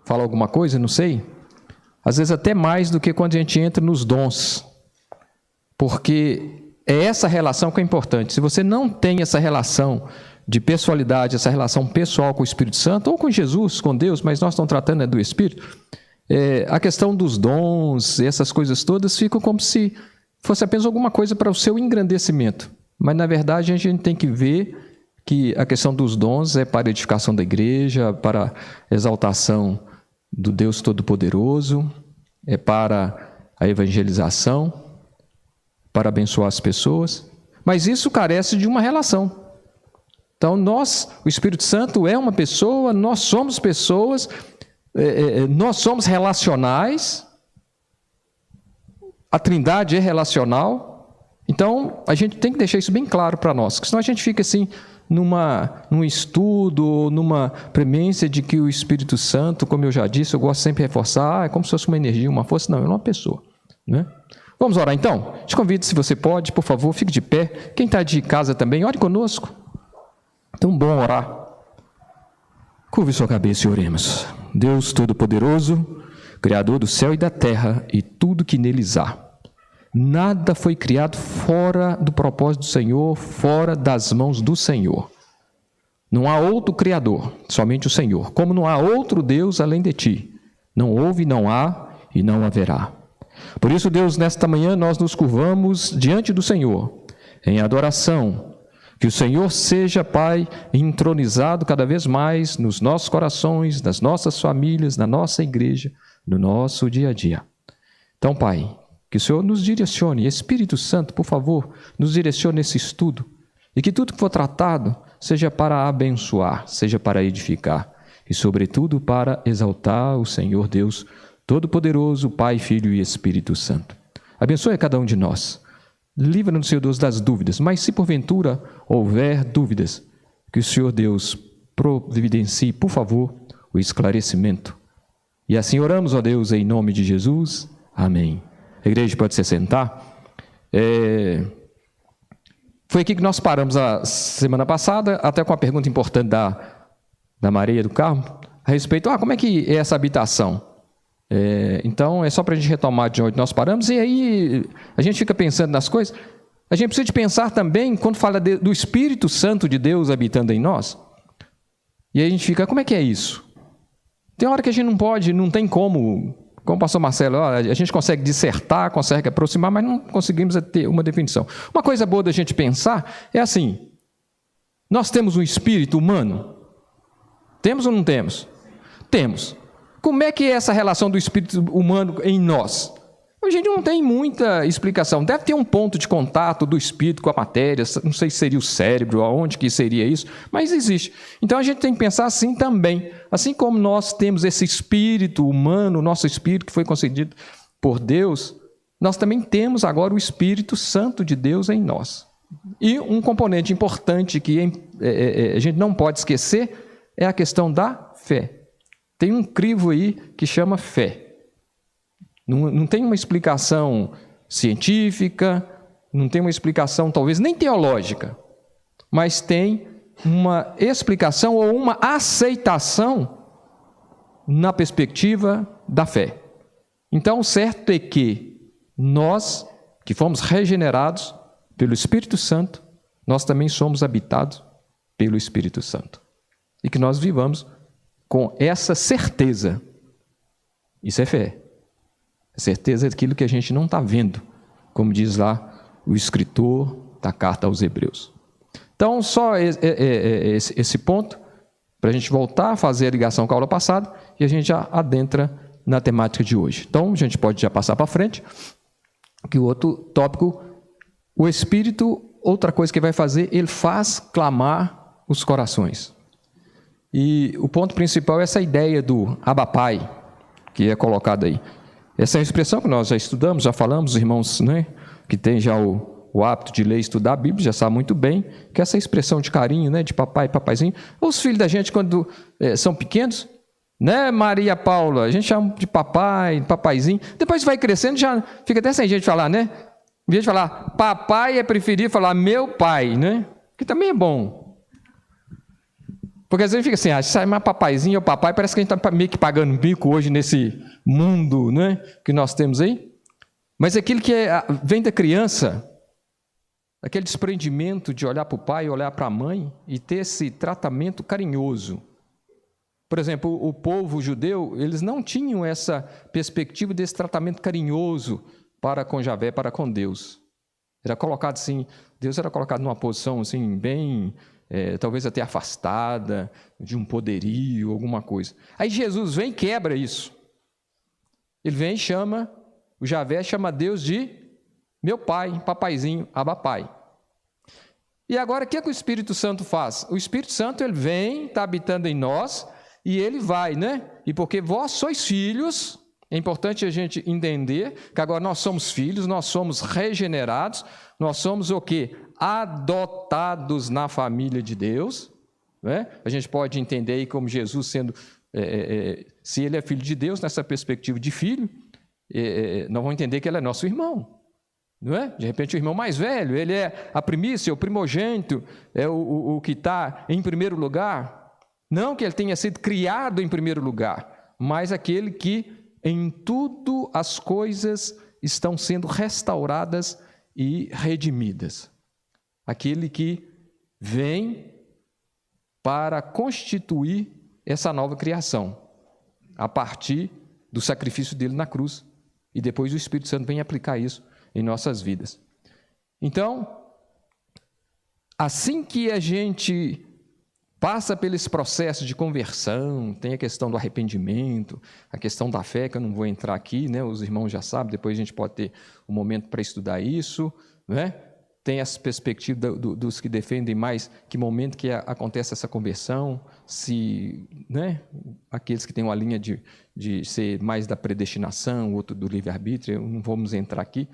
fala alguma coisa, não sei. Às vezes até mais do que quando a gente entra nos dons. Porque é essa relação que é importante. Se você não tem essa relação de pessoalidade, essa relação pessoal com o Espírito Santo, ou com Jesus, com Deus, mas nós estamos tratando do Espírito, a questão dos dons, essas coisas todas, ficam como se fosse apenas alguma coisa para o seu engrandecimento. Mas, na verdade, a gente tem que ver que a questão dos dons é para a edificação da igreja, para a exaltação do Deus Todo-Poderoso, é para a evangelização, para abençoar as pessoas, mas isso carece de uma relação. Então, o Espírito Santo é uma pessoa, nós somos pessoas, nós somos relacionais, a Trindade é relacional, então a gente tem que deixar isso bem claro para nós, porque senão a gente fica assim, num estudo, numa premência de que o Espírito Santo, como eu já disse, eu gosto sempre de reforçar, é como se fosse uma energia, uma força, não, é uma pessoa, né? Vamos orar então? Te convido, se você pode, por favor, fique de pé. Quem está de casa também, ore conosco. Tão bom orar. Curve sua cabeça e oremos. Deus Todo-Poderoso, Criador do céu e da terra e tudo que neles há. Nada foi criado fora do propósito do Senhor, fora das mãos do Senhor. Não há outro Criador, somente o Senhor. Como não há outro Deus além de ti. Não houve, não há e não haverá. Por isso, Deus, nesta manhã nós nos curvamos diante do Senhor, em adoração. Que o Senhor seja, Pai, entronizado cada vez mais nos nossos corações, nas nossas famílias, na nossa igreja, no nosso dia a dia. Então, Pai, que o Senhor nos direcione, Espírito Santo, por favor, nos direcione nesse estudo, e que tudo que for tratado seja para abençoar, seja para edificar, e sobretudo para exaltar o Senhor Deus Todo-Poderoso, Pai, Filho e Espírito Santo. Abençoe a cada um de nós. Livra-nos, Senhor Deus, das dúvidas. Mas se porventura houver dúvidas, que o Senhor Deus providencie, por favor, o esclarecimento. E assim oramos, ó Deus, em nome de Jesus. Amém. A igreja pode se sentar. Foi aqui que nós paramos a semana passada, até com a pergunta importante da Maria do Carmo, a respeito, como é que é essa habitação? Então, é só para a gente retomar de onde nós paramos, e aí a gente fica pensando nas coisas. A gente precisa de pensar também, quando fala do Espírito Santo de Deus habitando em nós, e aí a gente fica, como é que é isso? Tem hora que a gente não pode, não tem como o pastor Marcelo, a gente consegue dissertar, consegue aproximar, mas não conseguimos ter uma definição. Uma coisa boa da gente pensar é assim, nós temos um espírito humano? Temos ou não temos? Temos. Como é que é essa relação do espírito humano em nós? A gente não tem muita explicação. Deve ter um ponto de contato do espírito com a matéria, não sei se seria o cérebro, aonde que seria isso, mas existe. Então a gente tem que pensar assim também. Assim como nós temos esse espírito humano, nosso espírito que foi concedido por Deus, nós também temos agora o Espírito Santo de Deus em nós. E um componente importante que a gente não pode esquecer é a questão da fé. Tem um crivo aí que chama fé. Não tem uma explicação científica, não tem uma explicação talvez nem teológica, mas tem uma explicação ou uma aceitação na perspectiva da fé. Então, o certo é que nós, que fomos regenerados pelo Espírito Santo, nós também somos habitados pelo Espírito Santo. E que nós vivamos com essa certeza. Isso é fé. A certeza daquilo que a gente não está vendo, como diz lá o escritor da carta aos Hebreus. Então, só esse ponto, para a gente voltar a fazer a ligação com a aula passada, e a gente já adentra na temática de hoje. Então, a gente pode já passar para frente, que o outro tópico, o Espírito, outra coisa que vai fazer, ele faz clamar os corações. E o ponto principal é essa ideia do Abba Pai, que é colocado aí. Essa é a expressão que nós já estudamos, já falamos, os irmãos, né, que tem já o hábito de ler e estudar a Bíblia, já sabe muito bem, que essa expressão de carinho, né, de papai, papaizinho. Os filhos da gente, quando são pequenos, né, Maria Paula, a gente chama de papai, papaizinho. Depois vai crescendo, já fica até sem gente falar, né? Em vez de falar papai, é preferir falar meu pai, né? Que também é bom. Porque às vezes fica assim, sai mais papaizinho ou papai, parece que a gente está meio que pagando bico hoje nesse mundo, né, que nós temos aí. Mas aquilo que vem da criança, aquele desprendimento de olhar para o pai, olhar para a mãe e ter esse tratamento carinhoso. Por exemplo, o povo judeu, eles não tinham essa perspectiva desse tratamento carinhoso para com Javé, para com Deus. Era colocado assim, Deus era colocado numa posição assim, bem, talvez até afastada, de um poderio, alguma coisa. Aí Jesus vem e quebra isso. Ele vem e chama, o Javé chama Deus de meu pai, papaizinho, Abba Pai. E agora, o que o Espírito Santo faz? O Espírito Santo, ele vem, está habitando em nós, e ele vai, né? E porque vós sois filhos, é importante a gente entender que agora nós somos filhos, nós somos regenerados, nós somos o quê? Adotados na família de Deus, né? A gente pode entender aí como Jesus sendo, se ele é filho de Deus, nessa perspectiva de filho, nós vamos entender que ele é nosso irmão, não é? De repente o irmão mais velho, ele é a primícia, o primogênito, é o que está em primeiro lugar. Não que ele tenha sido criado em primeiro lugar, mas aquele que em tudo as coisas estão sendo restauradas e redimidas. Aquele que vem para constituir essa nova criação, a partir do sacrifício dele na cruz. E depois o Espírito Santo vem aplicar isso em nossas vidas. Então, assim que a gente passa por esse processo de conversão, tem a questão do arrependimento, a questão da fé, que eu não vou entrar aqui, né? Os irmãos já sabem, depois a gente pode ter um momento para estudar isso, né? Tem essa perspectiva dos que defendem mais que momento que acontece essa conversão, se, né? Aqueles que têm uma linha de ser mais da predestinação, outro do livre-arbítrio, não vamos entrar aqui,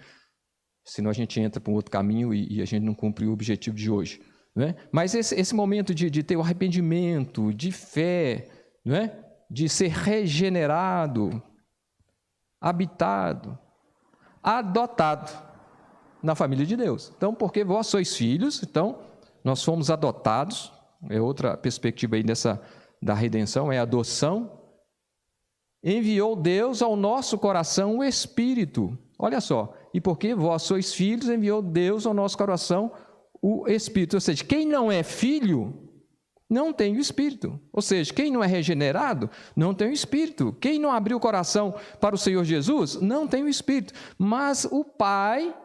senão a gente entra para um outro caminho e a gente não cumpre o objetivo de hoje. Não é? Mas esse momento de ter o arrependimento, de fé, não é? De ser regenerado, habitado, adotado na família de Deus. Então, porque vós sois filhos, então nós fomos adotados, é outra perspectiva aí da redenção, é a adoção. Enviou Deus ao nosso coração o Espírito. Olha só, e porque vós sois filhos, enviou Deus ao nosso coração o Espírito. Ou seja, quem não é filho, não tem o Espírito. Ou seja, quem não é regenerado, não tem o Espírito. Quem não abriu o coração para o Senhor Jesus, não tem o Espírito. Mas o Pai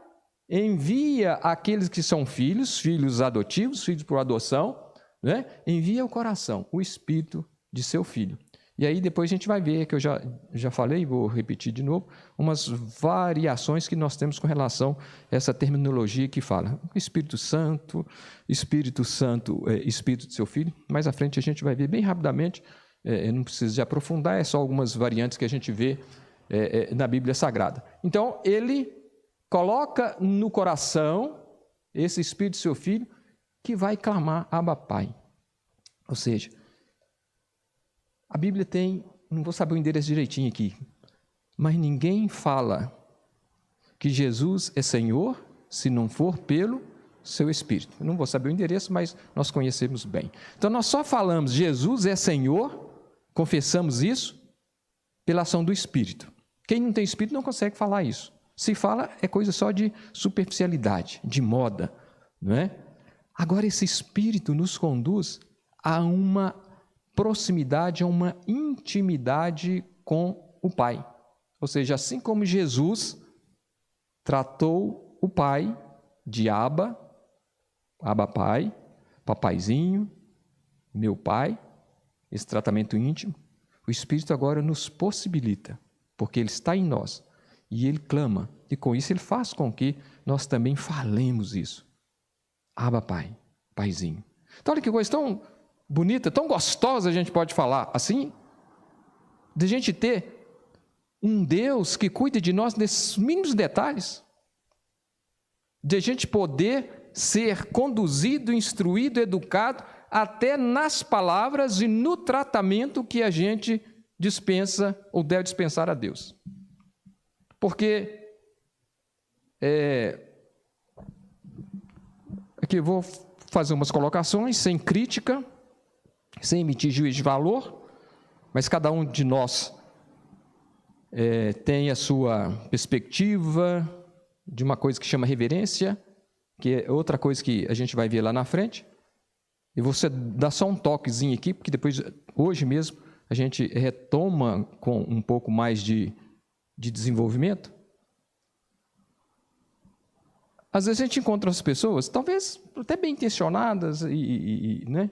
envia aqueles que são filhos adotivos, filhos por adoção, né? Envia o coração, o Espírito de seu Filho. E aí depois a gente vai ver, que eu já falei, vou repetir de novo, umas variações que nós temos com relação a essa terminologia que fala Espírito Santo, Espírito de seu Filho. Mais à frente a gente vai ver bem rapidamente, não precisa de aprofundar, é só algumas variantes que a gente vê na Bíblia Sagrada. Então, ele coloca no coração esse Espírito de seu Filho que vai clamar Abba Pai. Ou seja, a Bíblia tem, não vou saber o endereço direitinho aqui, mas ninguém fala que Jesus é Senhor se não for pelo seu Espírito. Eu não vou saber o endereço, mas nós conhecemos bem. Então, nós só falamos Jesus é Senhor, confessamos isso, pela ação do Espírito. Quem não tem Espírito não consegue falar isso. Se fala, é coisa só de superficialidade, de moda, não é? Agora, esse Espírito nos conduz a uma proximidade, a uma intimidade com o Pai. Ou seja, assim como Jesus tratou o Pai de Abba Pai, papaizinho, meu Pai, esse tratamento íntimo, o Espírito agora nos possibilita, porque Ele está em nós, e Ele clama, e com isso Ele faz com que nós também falemos isso. Abba Pai, Paizinho. Então olha que coisa tão bonita, tão gostosa a gente pode falar assim, de a gente ter um Deus que cuida de nós nesses mínimos detalhes, de a gente poder ser conduzido, instruído, educado, até nas palavras e no tratamento que a gente dispensa ou deve dispensar a Deus. Porque, aqui eu vou fazer umas colocações sem crítica, sem emitir juízo de valor, mas cada um de nós tem a sua perspectiva de uma coisa que chama reverência, que é outra coisa que a gente vai ver lá na frente. E você dá só um toquezinho aqui, porque depois, hoje mesmo, a gente retoma com um pouco mais de desenvolvimento. Às vezes a gente encontra as pessoas, talvez até bem intencionadas, né?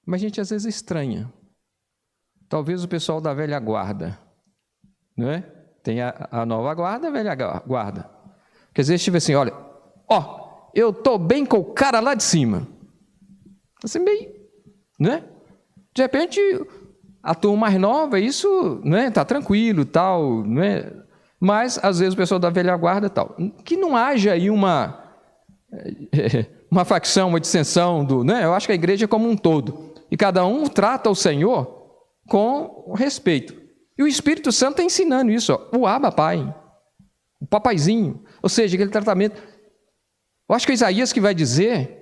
Mas a gente às vezes estranha. Talvez o pessoal da velha guarda, não é? Tem a nova guarda, a velha guarda. Porque às vezes tipo assim, olha, eu estou bem com o cara lá de cima. Assim, meio, né? De repente, a turma mais nova, isso, né? Tá tranquilo, tal, né? Mas às vezes o pessoal da velha guarda, tal, que não haja aí uma facção, uma dissensão né? Eu acho que a igreja é como um todo, e cada um trata o Senhor com respeito. E o Espírito Santo está ensinando isso, o Abba Pai, o papaizinho, ou seja, aquele tratamento. Eu acho que é Isaías que vai dizer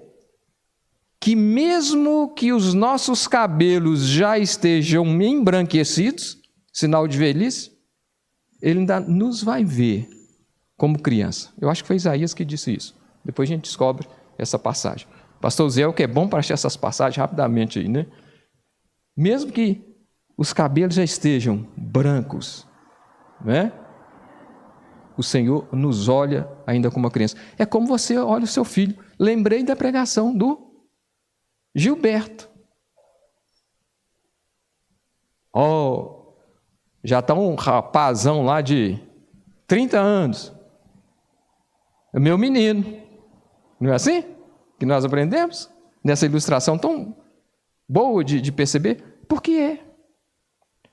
que mesmo que os nossos cabelos já estejam embranquecidos, sinal de velhice, ele ainda nos vai ver como criança. Eu acho que foi Isaías que disse isso. Depois a gente descobre essa passagem. Pastor Zé, o que é bom para achar essas passagens rapidamente aí, né? Mesmo que os cabelos já estejam brancos, né? O Senhor nos olha ainda como uma criança. É como você olha o seu filho. Lembrei da pregação do Gilberto. Já está um rapazão lá de 30 anos. É meu menino. Não é assim que nós aprendemos? Nessa ilustração tão boa de perceber? Porque é.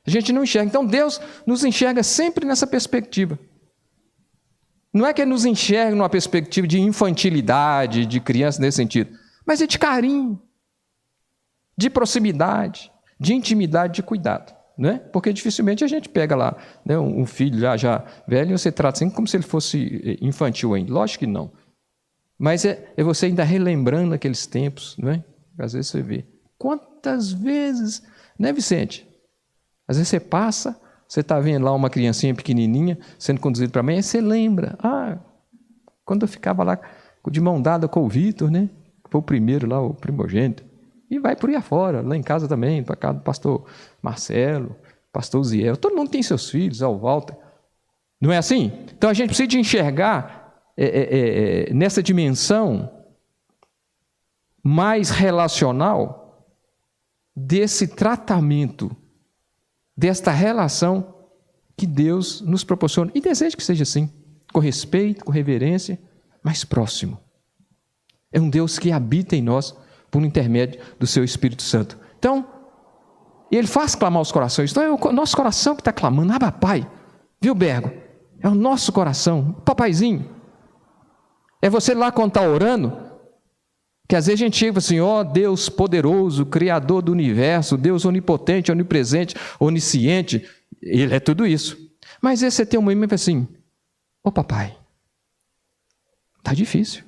A gente não enxerga. Então Deus nos enxerga sempre nessa perspectiva. Não é que Ele nos enxerga numa perspectiva de infantilidade, de criança nesse sentido, mas é de carinho, de proximidade, de intimidade, de cuidado. Né? Porque dificilmente a gente pega lá, né, um filho já velho e você trata assim como se ele fosse infantil ainda. Lógico que não. Mas é você ainda relembrando aqueles tempos. Não é? Às vezes você vê. Quantas vezes, né, Vicente? Às vezes você passa, você está vendo lá uma criancinha pequenininha sendo conduzida para a mãe, aí você lembra. Quando eu ficava lá de mão dada com o Vitor, né? Foi o primeiro lá, o primogênito. E vai por aí afora, lá em casa também, para casa do pastor Marcelo, pastor Ziel. Todo mundo tem seus filhos, o Walter. Não é assim? Então a gente precisa de enxergar nessa dimensão mais relacional desse tratamento, desta relação que Deus nos proporciona. E deseja que seja assim, com respeito, com reverência, mas próximo. É um Deus que habita em nós por intermédio do seu Espírito Santo. Então, Ele faz clamar os corações. Então, é o nosso coração que está clamando. Abba, Pai. Viu, Bergo? É o nosso coração. Papaizinho. É você lá quando está orando, que às vezes a gente chega assim, Deus poderoso, Criador do universo, Deus onipotente, onipresente, onisciente. Ele é tudo isso. Mas aí você tem um momento assim, papai, está difícil.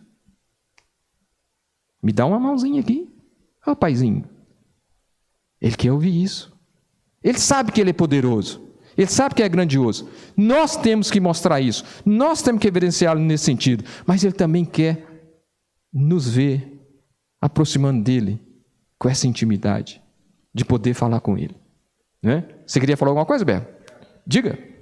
Me dá uma mãozinha aqui. Paizinho. Ele quer ouvir isso. Ele sabe que Ele é poderoso. Ele sabe que é grandioso. Nós temos que mostrar isso. Nós temos que evidenciá-lo nesse sentido. Mas Ele também quer nos ver aproximando dEle com essa intimidade de poder falar com Ele. Né? Você queria falar alguma coisa, Berto? Diga.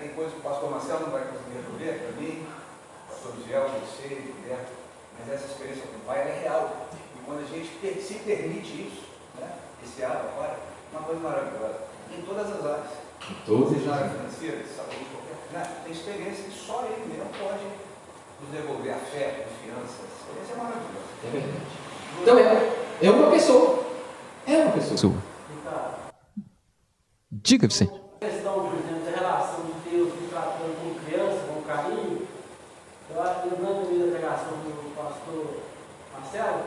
Tem coisas que o pastor Marcelo não vai conseguir resolver para mim, o pastor Ziel, você, Guilherme, mas essa experiência com o Pai é real. E quando a gente se permite isso, né, esse Abba Pai, é uma coisa maravilhosa. Em todas as áreas. Seja na área financeira, de saúde, qualquer. Né, tem experiência que só Ele mesmo pode nos devolver a fé, a confiança. Essa experiência é maravilhosa. É verdade. Então é uma pessoa. É uma pessoa. Diga, Vicente. Lembrando da pregação do pastor Marcelo,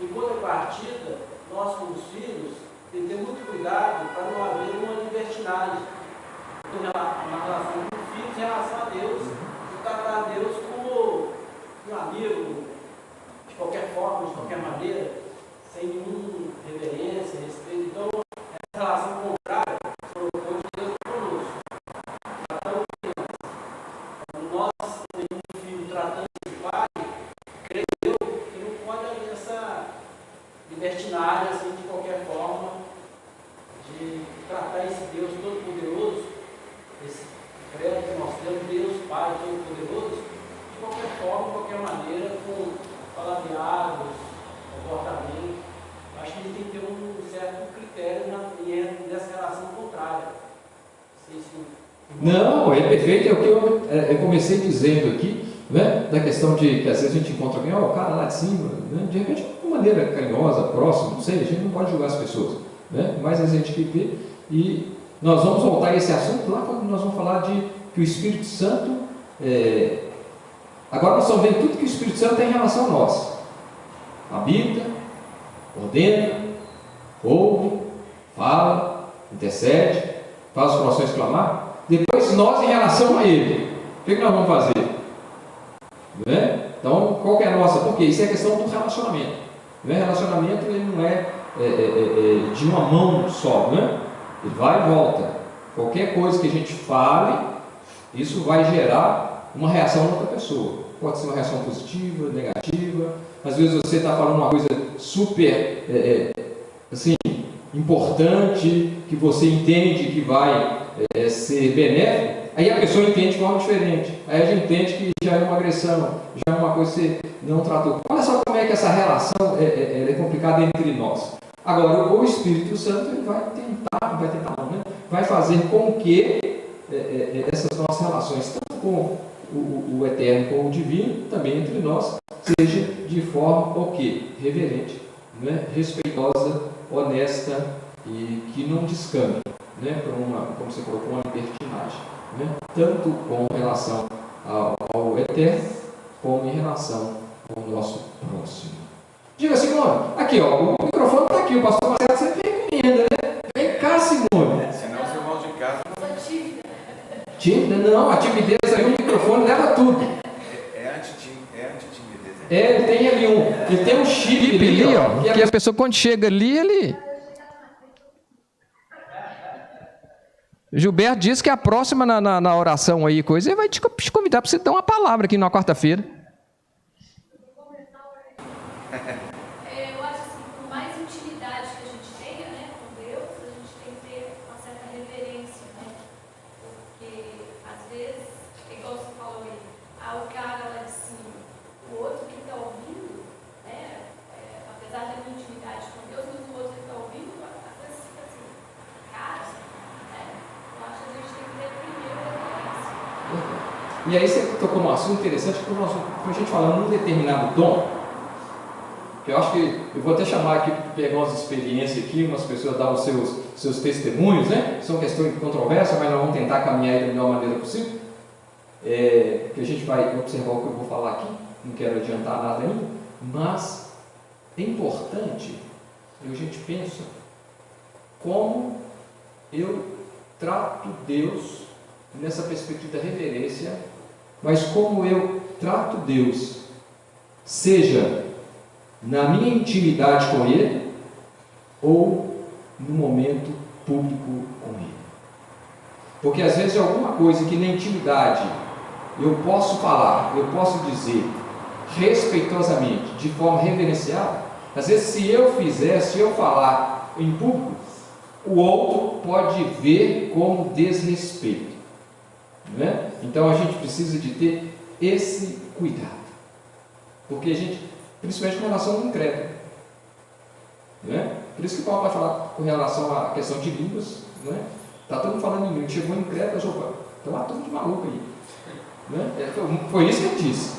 em contrapartida, nós como filhos tem que ter muito cuidado para não haver uma libertinagem na relação com filhos em relação a Deus, e tratar a Deus como um amigo, de qualquer forma, de qualquer maneira, sem nenhuma reverência, respeito. Então, essa relação contrária provocou de Deus conosco. Tratando crianças. Quando nós temos um filho tratando de pai, creio eu que não pode haver essa libertinagem assim, de qualquer forma, de tratar esse Deus Todo-Poderoso, esse credo que nós temos, Deus Pai Todo-Poderoso, de qualquer forma, de qualquer maneira, com palavreados, comportamento. Acho que a gente tem que ter um certo critério nessa relação contrária. Não sei se... Não, é perfeito, é o que eu comecei dizendo aqui, né, da questão de que às vezes a gente encontra alguém, o cara lá de cima, né, de repente de uma maneira carinhosa, próxima, não sei, a gente não pode julgar as pessoas, né, mas a gente tem que ver, e nós vamos voltar a esse assunto lá quando nós vamos falar de que o Espírito Santo, agora nós estamos vendo tudo que o Espírito Santo tem em relação a nós, habita, ordena, ouve, fala, intercede, faz os corações clamar. Depois nós em relação a Ele, o que nós vamos fazer? Né? Então, qual que é a nossa? Porque isso é questão do relacionamento. Né? Relacionamento ele não é de uma mão só, né? Ele vai e volta. Qualquer coisa que a gente fale, isso vai gerar uma reação na outra pessoa. Pode ser uma reação positiva, negativa. Às vezes você está falando uma coisa super assim, importante, que você entende que vai ser benéfico, aí a pessoa entende de forma diferente. Aí a gente entende que já é uma agressão, já é uma coisa que você não tratou. Olha só como é que essa relação é complicada entre nós. Agora, o Espírito Santo ele vai tentar, né? Vai fazer com que essas nossas relações, tanto com o eterno como o divino, também entre nós, seja de forma o quê? Reverente, né? Respeitosa, honesta e que não descambe, né? Para como você colocou, uma libertinagem, né? Tanto com relação ao eterno, como em relação ao nosso próximo. Diga, Simone, aqui ó, o microfone está aqui, o pastor Marcelo sempre recomenda, né? Vem cá, Simone. Senão os irmãos de casa não... Tímida? Não, a timidez aí, o microfone leva tudo. É anti-timidez. Ele tem ali ele tem um chip ali, ó, que a pessoa quando chega ali, ele... Gilberto disse que a próxima na oração aí, coisa, ele vai te convidar para você dar uma palavra aqui na quarta-feira. Eu acho assim, por mais intimidade que a gente tenha, né, com Deus, a gente tem que ter uma certa reverência, né? Porque às vezes, igual você falou aí, o cara lá de cima, o outro que está ouvindo, né, apesar da minha intimidade com Deus, mas o outro que está ouvindo, às vezes fica assim, cara, né? Eu acho que a gente tem que ter primeiro a reverência. E aí você tocou um assunto interessante, porque a gente falando num determinado tom, que eu acho que eu vou até chamar aqui para pegar umas experiências aqui, umas pessoas dar os seus testemunhos, né? São questões de controvérsia, mas nós vamos tentar caminhar da melhor maneira possível. Que a gente vai observar o que eu vou falar aqui, não quero adiantar nada ainda, mas é importante que a gente pense como eu trato Deus nessa perspectiva da reverência, mas como eu trato Deus, seja na minha intimidade com Ele, ou no momento público com Ele. Porque às vezes é alguma coisa que na intimidade eu posso falar, eu posso dizer respeitosamente, de forma reverencial. Às vezes se eu falar em público, o outro pode ver como desrespeito, né? Então a gente precisa de ter esse cuidado, porque a gente, principalmente com relação ao incrédulo, né? Por isso que Paulo vai falar com relação à questão de línguas, né? Está todo mundo falando em língua, chegou incrédulo, opa, então lá tudo de maluco aí, né? Foi isso que ele disse,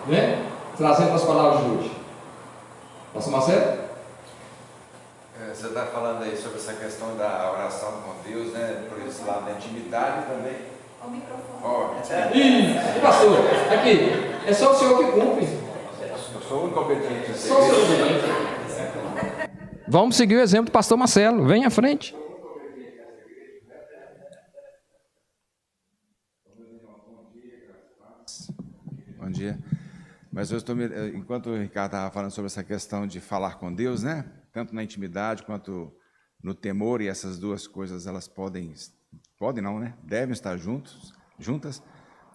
né? Trazendo as palavras de hoje. Pastor Marcelo? Você está falando aí sobre essa questão da oração com Deus, né? Por esse lado da intimidade também. O microfone. Ih, pastor, aqui, é só o senhor que cumpre. Eu sou incompetente. Só o senhor que cumpre. Vamos seguir o exemplo do pastor Marcelo. Vem à frente. Bom dia. Mas eu estou, enquanto o Ricardo estava falando sobre essa questão de falar com Deus, né? Tanto na intimidade quanto no temor, e essas duas coisas elas podem não, né? Devem estar juntas,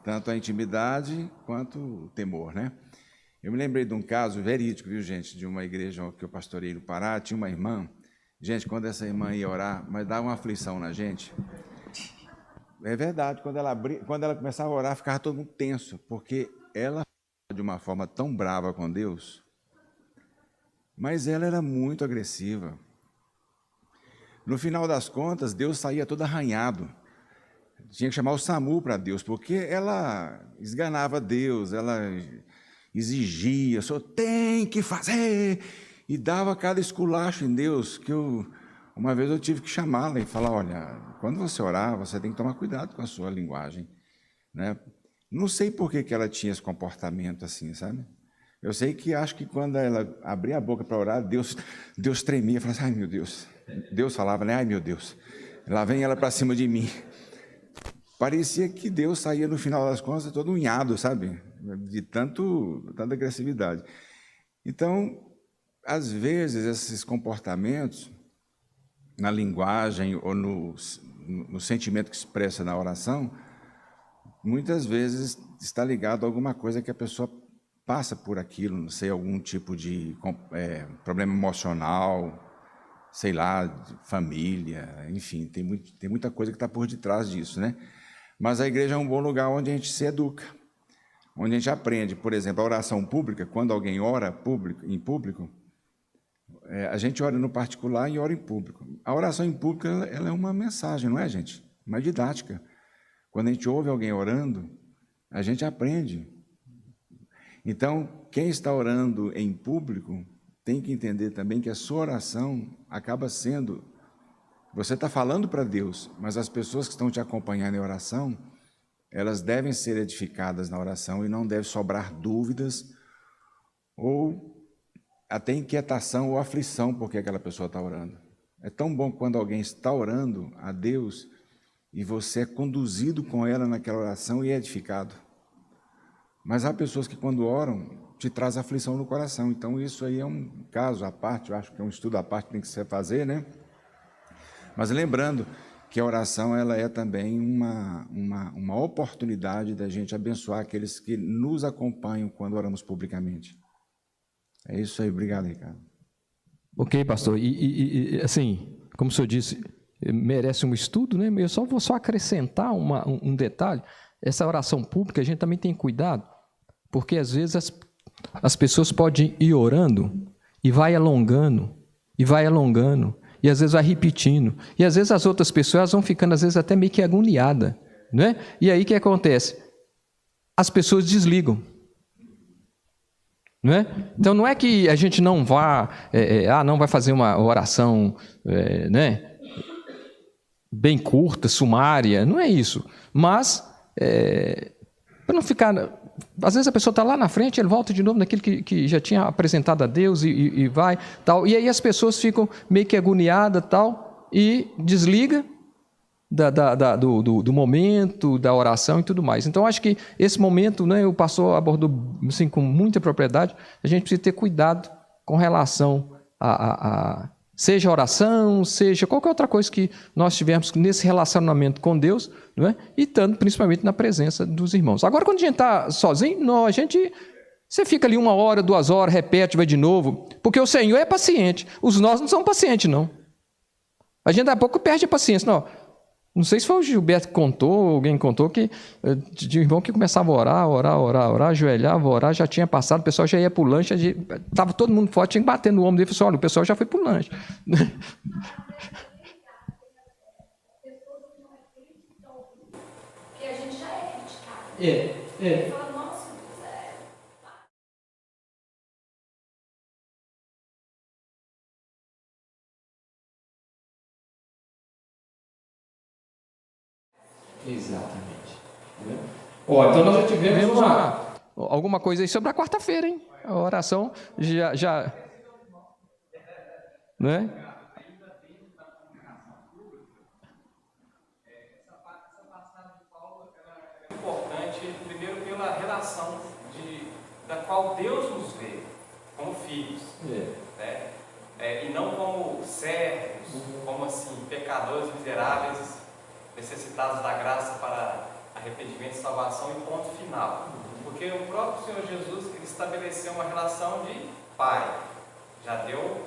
tanto a intimidade quanto o temor, né? Eu me lembrei de um caso verídico, viu, gente, de uma igreja que eu pastorei no Pará. Tinha uma irmã, gente, quando essa irmã ia orar, mas dava uma aflição na gente. É verdade, quando ela começava a orar, ficava todo mundo tenso, porque ela de uma forma tão brava com Deus, mas ela era muito agressiva. No final das contas, Deus saía todo arranhado. Tinha que chamar o SAMU para Deus, porque ela esganava Deus, ela exigia, só tem que fazer, e dava cada esculacho em Deus, que uma vez eu tive que chamá-la e falar, olha, quando você orar, você tem que tomar cuidado com a sua linguagem, né? Não sei por que ela tinha esse comportamento assim, sabe? Eu sei que acho que quando ela abria a boca para orar, Deus tremia, falava assim, ai meu Deus. Deus falava, né? Ai meu Deus, lá vem ela para cima de mim. Parecia que Deus saía no final das contas todo unhado, sabe? De tanta agressividade. Então, às vezes, esses comportamentos, na linguagem ou no sentimento que se expressa na oração, muitas vezes está ligado a alguma coisa que a pessoa passa por aquilo, não sei, algum tipo de problema emocional, sei lá, de família, enfim, tem muita coisa que está por detrás disso, né? Mas a igreja é um bom lugar onde a gente se educa, onde a gente aprende. Por exemplo, a oração pública, quando alguém ora em público, a gente ora no particular e ora em público. A oração em público ela é uma mensagem, não é, gente? Uma didática. Quando a gente ouve alguém orando, a gente aprende. Então, quem está orando em público tem que entender também que a sua oração acaba sendo... Você está falando para Deus, mas as pessoas que estão te acompanhando em oração, elas devem ser edificadas na oração e não deve sobrar dúvidas ou até inquietação ou aflição porque aquela pessoa está orando. É tão bom quando alguém está orando a Deus e você é conduzido com ela naquela oração e é edificado. Mas há pessoas que quando oram, te traz aflição no coração. Então isso aí é um caso à parte, eu acho que é um estudo à parte que tem que se fazer, né? Mas lembrando que a oração ela é também uma oportunidade da gente abençoar aqueles que nos acompanham quando oramos publicamente. É isso aí, obrigado, Ricardo. Ok, pastor, e assim, como o senhor disse, merece um estudo, né? Eu só vou acrescentar um detalhe. Essa oração pública a gente também tem cuidado, porque às vezes as pessoas podem ir orando e vai alongando, e às vezes vai repetindo, e às vezes as outras pessoas vão ficando às vezes até meio que agoniadas, né? E aí o que acontece? As pessoas desligam. Não é? Então não é que a gente não não vai fazer uma oração né, bem curta, sumária, não é isso. Mas, para não ficar... Às vezes a pessoa está lá na frente, ele volta de novo naquilo que já tinha apresentado a Deus e vai, tal. E aí as pessoas ficam meio que agoniadas, tal, e desliga do momento, da oração e tudo mais. Então, acho que esse momento, né, o pastor abordou assim, com muita propriedade, a gente precisa ter cuidado com relação seja a oração, seja qualquer outra coisa que nós tivermos nesse relacionamento com Deus, não é? E tanto, principalmente, na presença dos irmãos. Agora, quando a gente está sozinho, você fica ali 1 hora, 2 horas, repete, vai de novo, porque o Senhor é paciente. Os nós não são pacientes, não. A gente, daqui a pouco, perde a paciência. Não sei se foi o Gilberto que contou, alguém contou que tinha um irmão que começava a orar, ajoelhava, orar, já tinha passado, o pessoal já ia para o lanche, estava todo mundo forte, tinha que bater no ombro dele e falou assim, olha, o pessoal já foi para o lanche. Porque a gente já é criticado. Fala, nossa, Exatamente. Então nós já tivemos alguma coisa aí sobre a quarta-feira, hein? A oração já... não é? Importante, primeiro pela relação da qual Deus nos vê como filhos, né? E não como servos, como assim, pecadores miseráveis, necessitados da graça para arrependimento e salvação e ponto final. Porque o próprio Senhor Jesus, ele estabeleceu uma relação de pai, já deu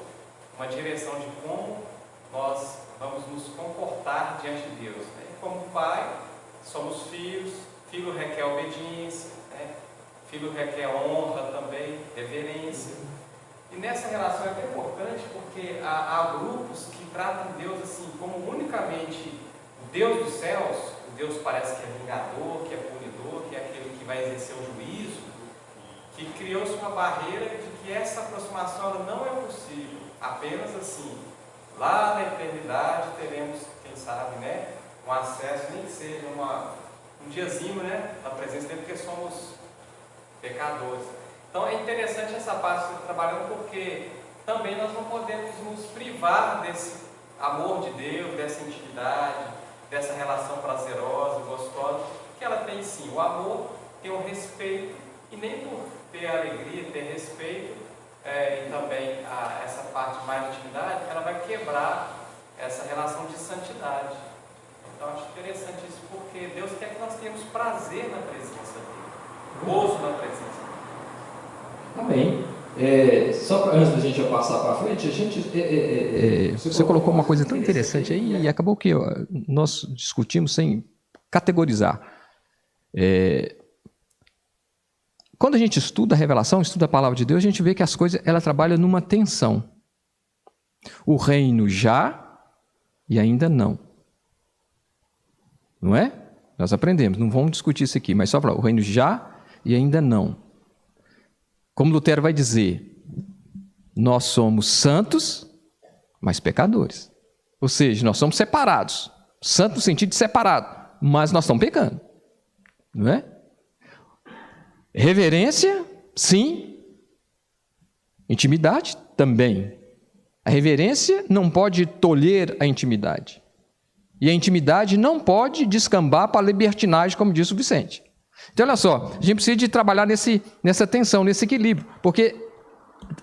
uma direção de como nós vamos nos comportar diante de Deus, né? Como pai, somos filhos. Filho requer obediência, né? Filho requer honra também, reverência. E nessa relação é até importante porque há grupos que tratam Deus assim como unicamente o Deus dos céus. O Deus parece que é vingador, que é punidor, que é aquele que vai exercer o juízo, que criou-se uma barreira de que essa aproximação ela não é possível. Apenas assim, lá na eternidade teremos, quem sabe, né, um acesso, nem que seja um diazinho, né, na presença dele, porque somos pecadores. Então é interessante essa parte de trabalhando, porque também nós não podemos nos privar desse amor de Deus, dessa intimidade, dessa relação prazerosa, gostosa, que ela tem sim. O amor tem o respeito, e nem por ter alegria, ter respeito, e também essa parte mais de intimidade, ela vai quebrar essa relação de santidade. Então acho interessante isso, porque Deus quer que nós tenhamos prazer na presença dele, gozo na presença dele. Amém. Só antes da gente passar para frente, você colocou uma coisa tão interessante aí e acabou que nós discutimos sem categorizar. Quando a gente estuda a revelação, estuda a palavra de Deus, a gente vê que as coisas ela trabalha numa tensão. O reino já e ainda não. Não é? Nós aprendemos, não vamos discutir isso aqui, mas só falar, o reino já e ainda não. Como Lutero vai dizer, nós somos santos, mas pecadores. Ou seja, nós somos separados. Santo no sentido de separado, mas nós estamos pecando. Não é? Reverência, sim. Intimidade, também. A reverência não pode tolher a intimidade. E a intimidade não pode descambar para a libertinagem, como disse o Vicente. Então, olha só, a gente precisa de trabalhar nessa tensão, nesse equilíbrio, porque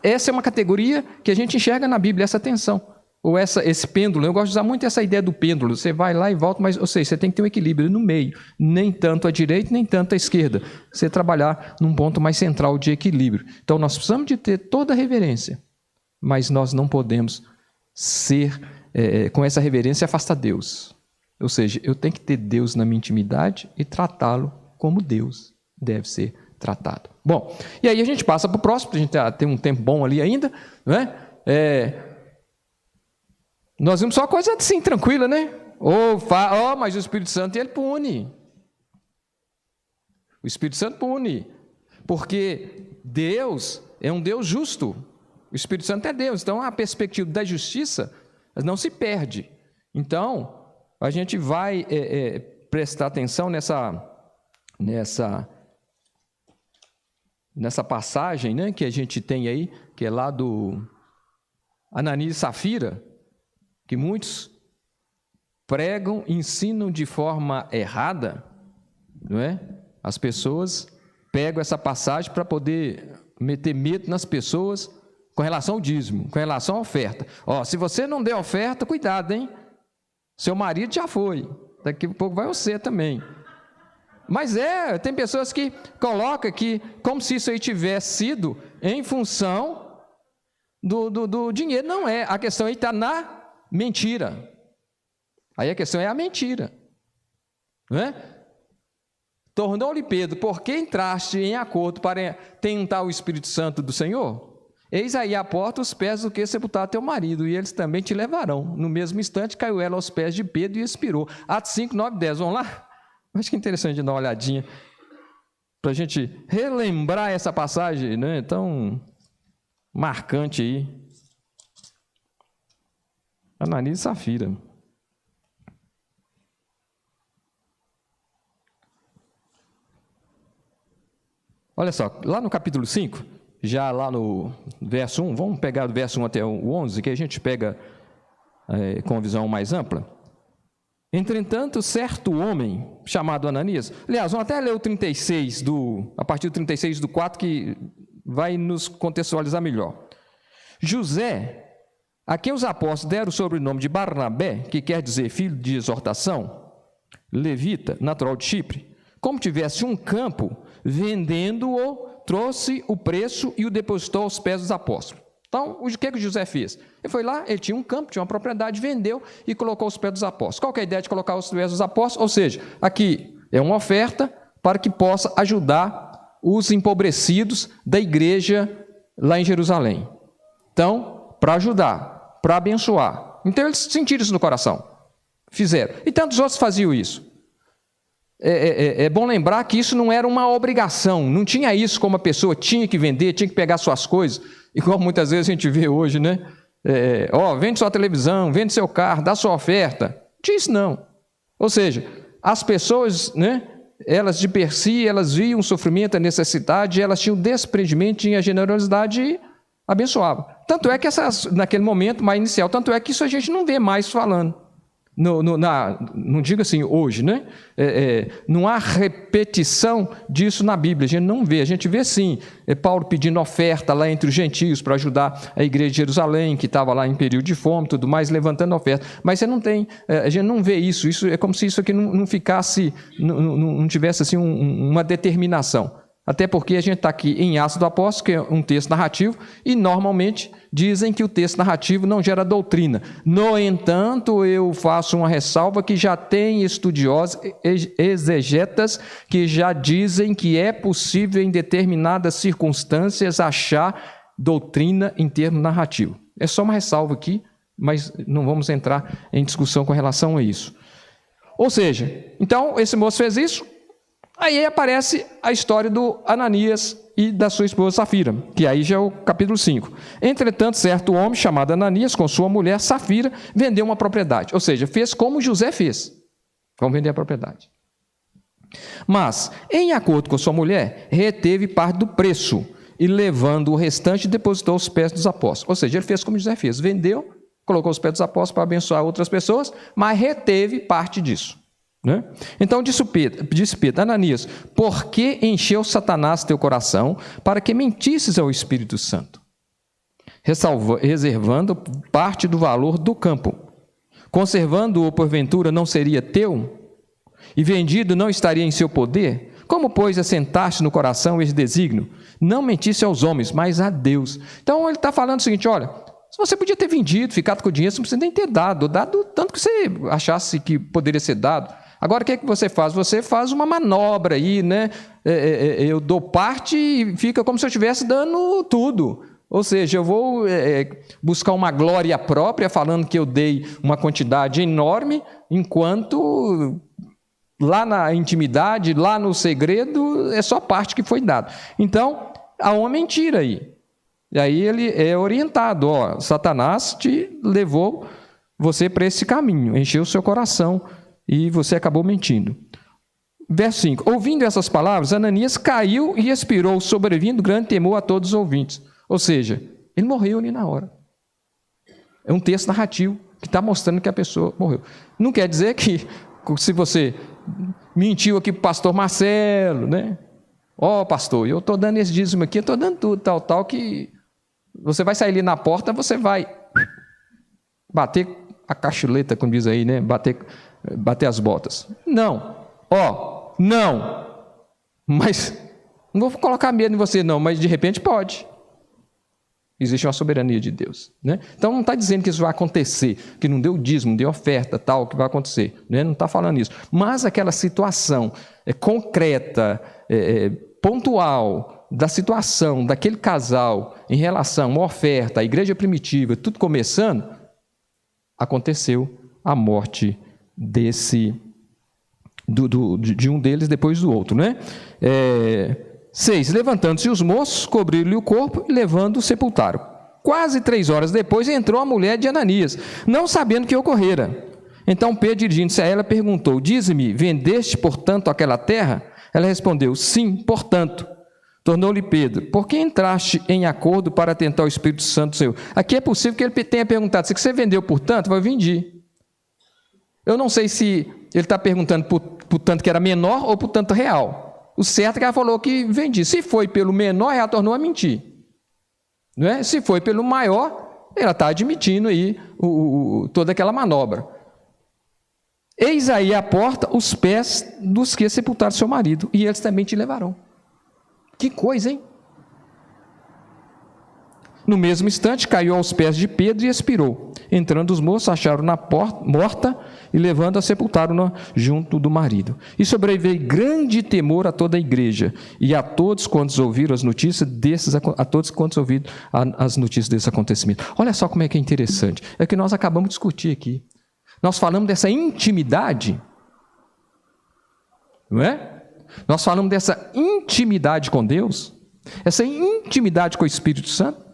essa é uma categoria que a gente enxerga na Bíblia, essa tensão, ou esse pêndulo. Eu gosto de usar muito essa ideia do pêndulo, você vai lá e volta, mas, ou seja, você tem que ter um equilíbrio no meio, nem tanto à direita, nem tanto à esquerda, você trabalhar num ponto mais central de equilíbrio. Então, nós precisamos de ter toda a reverência, mas nós não podemos ser, com essa reverência, afastar Deus. Ou seja, eu tenho que ter Deus na minha intimidade e tratá-lo como Deus deve ser tratado. Bom, e aí a gente passa para o próximo, a gente tem um tempo bom ali ainda, não é? Nós vimos só coisa assim, tranquila, né? Mas o Espírito Santo, ele pune. O Espírito Santo pune, porque Deus é um Deus justo. O Espírito Santo é Deus, então a perspectiva da justiça não se perde. Então, a gente vai prestar atenção nessa passagem, né, que a gente tem aí, que é lá do Ananias e Safira, que muitos pregam, ensinam de forma errada, não é? As pessoas pegam essa passagem para poder meter medo nas pessoas com relação ao dízimo, com relação à oferta. Se você não der oferta, cuidado, hein? Seu marido já foi, daqui a pouco vai você também. Mas tem pessoas que colocam que como se isso aí tivesse sido em função do dinheiro. Não é, a questão aí está na mentira. Aí a questão é a mentira. Não é? Tornou-lhe Pedro, por que entraste em acordo para tentar o Espírito Santo do Senhor? Eis aí a porta os pés do que sepultar teu marido, e eles também te levarão. No mesmo instante caiu ela aos pés de Pedro e expirou. Atos 5, 9, 10, vamos lá? Acho que é interessante de dar uma olhadinha, para a gente relembrar essa passagem, né, tão marcante aí. Ananias e Safira. Olha só, lá no capítulo 5, já lá no verso 1, vamos pegar do verso 1 até o 11, que a gente pega com a visão mais ampla. Entretanto, certo homem, chamado Ananias, aliás, vamos até ler o 36, a partir do 36 do 4, que vai nos contextualizar melhor. José, a quem os apóstolos deram o sobrenome de Barnabé, que quer dizer filho de exortação, levita, natural de Chipre, como tivesse um campo, vendendo-o, trouxe o preço e o depositou aos pés dos apóstolos. Então, o que o José fez? Ele foi lá, ele tinha um campo, tinha uma propriedade, vendeu e colocou aos pés dos apóstolos. Qual que é a ideia de colocar aos pés dos apóstolos? Ou seja, aqui é uma oferta para que possa ajudar os empobrecidos da igreja lá em Jerusalém. Então, para ajudar, para abençoar. Então, eles sentiram isso no coração. Fizeram. E tantos outros faziam isso. É bom lembrar que isso não era uma obrigação, não tinha isso como a pessoa tinha que vender, tinha que pegar suas coisas, igual muitas vezes a gente vê hoje, né? Vende sua televisão, vende seu carro, dá sua oferta. Não tinha isso não. Ou seja, as pessoas, né, elas de per si, elas viam o sofrimento, a necessidade, elas tinham desprendimento, tinham a generosidade e abençoavam. Tanto é que naquele momento mais inicial, tanto é que isso a gente não vê mais falando. Não digo assim hoje, né? Não há repetição disso na Bíblia, a gente não vê, a gente vê sim, Paulo pedindo oferta lá entre os gentios para ajudar a igreja de Jerusalém, que estava lá em período de fome, tudo mais, levantando oferta, mas você não tem, a gente não vê isso é como se isso aqui não ficasse, não tivesse assim uma determinação. Até porque a gente está aqui em Atos do Apóstolo, que é um texto narrativo, e normalmente dizem que o texto narrativo não gera doutrina. No entanto, eu faço uma ressalva que já tem estudiosos, exegetas, que já dizem que é possível em determinadas circunstâncias achar doutrina em termo narrativo. É só uma ressalva aqui, mas não vamos entrar em discussão com relação a isso. Ou seja, então esse moço fez isso. Aí aparece a história do Ananias e da sua esposa Safira, que aí já é o capítulo 5. Entretanto, certo homem chamado Ananias, com sua mulher Safira, vendeu uma propriedade. Ou seja, fez como José fez. Vamos vender a propriedade. Mas, em acordo com sua mulher, reteve parte do preço e, levando o restante, depositou aos pés dos apóstolos. Ou seja, ele fez como José fez. Vendeu, colocou aos pés dos apóstolos para abençoar outras pessoas, mas reteve parte disso. Né? Então disse Pedro, Ananias, por que encheu Satanás teu coração para que mentisses ao Espírito Santo, reservando parte do valor do campo, conservando-o porventura não seria teu, e vendido não estaria em seu poder? Como, pois, assentaste no coração esse desígnio? Não mentisse aos homens, mas a Deus. Então ele está falando o seguinte, olha, se você podia ter vendido, ficado com o dinheiro, você não precisa nem ter dado tanto que você achasse que poderia ser dado. Agora, o que é que você faz? Você faz uma manobra aí, né? Eu dou parte e fica como se eu estivesse dando tudo. Ou seja, eu vou buscar uma glória própria, falando que eu dei uma quantidade enorme, enquanto lá na intimidade, lá no segredo, é só parte que foi dada. Então, há uma mentira aí. E aí ele é orientado, Satanás te levou você para esse caminho, encheu o seu coração, e você acabou mentindo. Verso 5. Ouvindo essas palavras, Ananias caiu e expirou, sobrevindo grande temor a todos os ouvintes. Ou seja, ele morreu ali na hora. É um texto narrativo que está mostrando que a pessoa morreu. Não quer dizer que, se você mentiu aqui para o pastor Marcelo, né? Pastor, eu estou dando esse dízimo aqui, eu estou dando tudo, tal, que você vai sair ali na porta, você vai bater a cachuleta, como diz aí, né? Bater as botas. Não. Não. Mas, não vou colocar medo em você não, mas de repente pode. Existe uma soberania de Deus. Né? Então não está dizendo que isso vai acontecer, que não deu dízimo, não deu oferta, tal, que vai acontecer. Né? Não está falando isso. Mas aquela situação concreta, pontual, da situação daquele casal em relação a uma oferta, a igreja primitiva, tudo começando, aconteceu a morte de um deles depois do outro, né? 6. Levantando-se os moços, cobriram-lhe o corpo e levando-o sepultaram. Quase 3 horas depois entrou a mulher de Ananias, não sabendo o que ocorrera. Então Pedro, dirigindo-se a ela, perguntou, dize-me, vendeste portanto aquela terra? Ela respondeu, sim, portanto. Tornou-lhe Pedro: por que entraste em acordo para tentar o Espírito Santo Senhor? Aqui é possível que ele tenha perguntado: se você vendeu por tanto, vai vendi. Eu não sei se ele está perguntando por tanto que era menor ou por tanto real. O certo é que ela falou que vendi. Se foi pelo menor, ela tornou a mentir. Não é? Se foi pelo maior, ela está admitindo aí toda aquela manobra. Eis aí à porta os pés dos que sepultaram seu marido, e eles também te levarão. Que coisa, hein? No mesmo instante, caiu aos pés de Pedro e expirou. Entrando os moços, acharam na porta morta e levando-a, sepultaram-na junto do marido. E sobreveio grande temor a toda a igreja e a todos quantos ouviram as notícias desses acontecimentos. Olha só como é que é interessante. É que nós acabamos de discutir aqui. Nós falamos dessa intimidade, não é? Nós falamos dessa intimidade com Deus, essa intimidade com o Espírito Santo,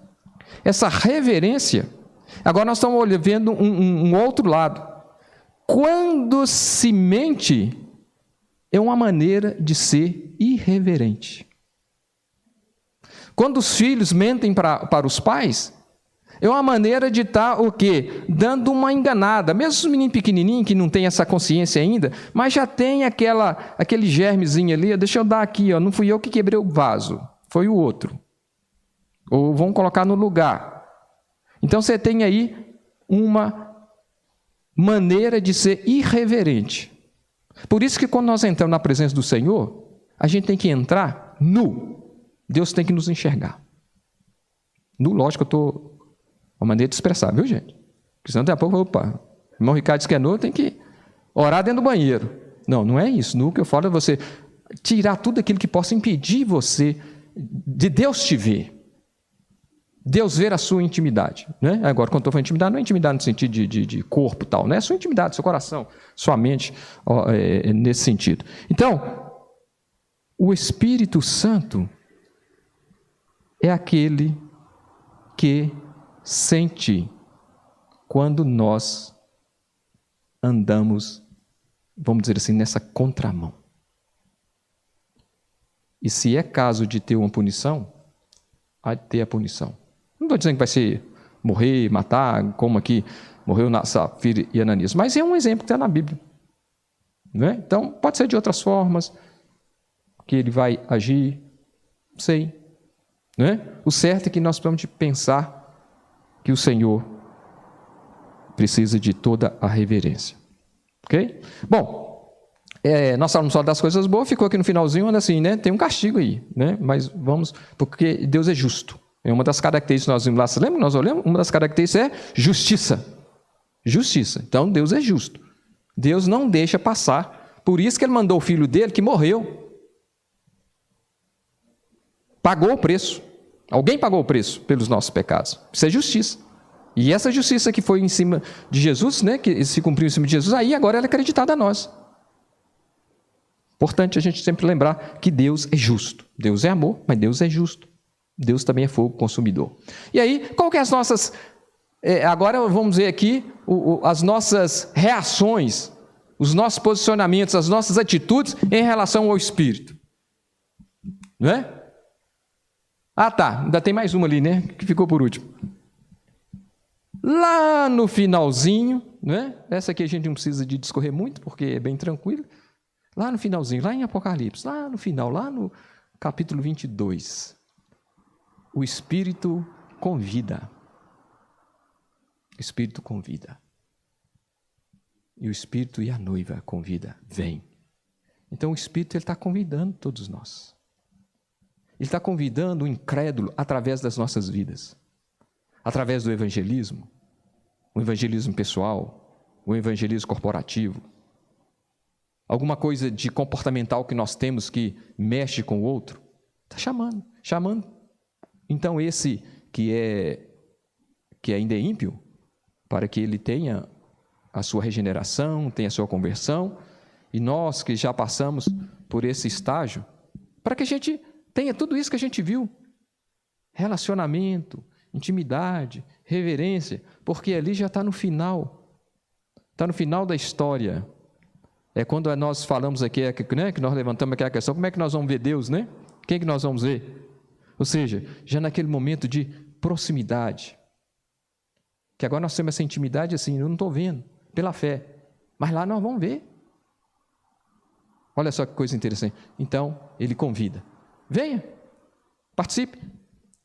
essa reverência. Agora nós estamos vendo um outro lado. Quando se mente, é uma maneira de ser irreverente. Quando os filhos mentem para os pais, é uma maneira de estar o quê? Dando uma enganada. Mesmo os meninos pequenininhos que não têm essa consciência ainda, mas já tem aquele germezinho ali, deixa eu dar aqui, ó, não fui eu que quebrei o vaso, foi o outro. Ou vão colocar no lugar. Então você tem aí uma maneira de ser irreverente. Por isso que quando nós entramos na presença do Senhor, a gente tem que entrar nu. Deus tem que nos enxergar. Nu, lógico, eu estou... Uma maneira de expressar, viu, gente? Porque senão daqui a pouco, opa, o irmão Ricardo disse que é nu, tem que orar dentro do banheiro. Não, não é isso. Nu que eu falo é você tirar tudo aquilo que possa impedir você de Deus te ver. Deus ver a sua intimidade. Né? Agora, quando estou falando intimidade, não é intimidade no sentido de corpo e tal, né? É a sua intimidade, seu coração, sua mente, nesse sentido. Então, o Espírito Santo é aquele que sente quando nós andamos, vamos dizer assim, nessa contramão. E se é caso de ter uma punição, há de ter a punição. Não estou dizendo que vai ser morrer, matar, como aqui morreu Safira e Ananias, mas é um exemplo que está na Bíblia. Não é? Então, pode ser de outras formas que ele vai agir, sei. Não é? O certo é que nós precisamos de pensar que o Senhor precisa de toda a reverência. Ok? Bom, nós falamos só das coisas boas, ficou aqui no finalzinho, assim, né? Tem um castigo aí, né? Mas vamos, porque Deus é justo. É uma das características que nós vimos lá, você lembra? Nós olhamos, uma das características é justiça. Justiça. Então, Deus é justo. Deus não deixa passar. Por isso que Ele mandou o Filho dele, que morreu. Pagou o preço. Alguém pagou o preço pelos nossos pecados. Isso é justiça. E essa justiça que foi em cima de Jesus, né, que se cumpriu em cima de Jesus, aí agora ela é acreditada a nós. Importante a gente sempre lembrar que Deus é justo. Deus é amor, mas Deus é justo. Deus também é fogo consumidor. E aí, qual que é as nossas... agora vamos ver aqui as nossas reações, os nossos posicionamentos, as nossas atitudes em relação ao Espírito. Não é? Ah, tá. Ainda tem mais uma ali, né? Que ficou por último. Lá no finalzinho, né? Essa aqui a gente não precisa de discorrer muito, porque é bem tranquilo. Lá no finalzinho, lá em Apocalipse, lá no final, lá no capítulo 22, o Espírito convida. O Espírito convida. E o Espírito e a noiva convida, vem. Então o Espírito está convidando todos nós. Ele está convidando o incrédulo através das nossas vidas, através do evangelismo, o evangelismo pessoal, o evangelismo corporativo, alguma coisa de comportamental que nós temos que mexe com o outro, está chamando. Então esse que ainda é ímpio, para que ele tenha a sua regeneração, tenha a sua conversão, e nós que já passamos por esse estágio, para que a gente tenha tudo isso que a gente viu, relacionamento, intimidade, reverência, porque ali já está no final da história. É quando nós falamos aqui, né, que nós levantamos aquela questão, como é que nós vamos ver Deus, né? Quem é que nós vamos ver? Ou seja, já naquele momento de proximidade. Que agora nós temos essa intimidade assim, eu não estou vendo, pela fé. Mas lá nós vamos ver. Olha só que coisa interessante. Então, ele convida. Venha, participe.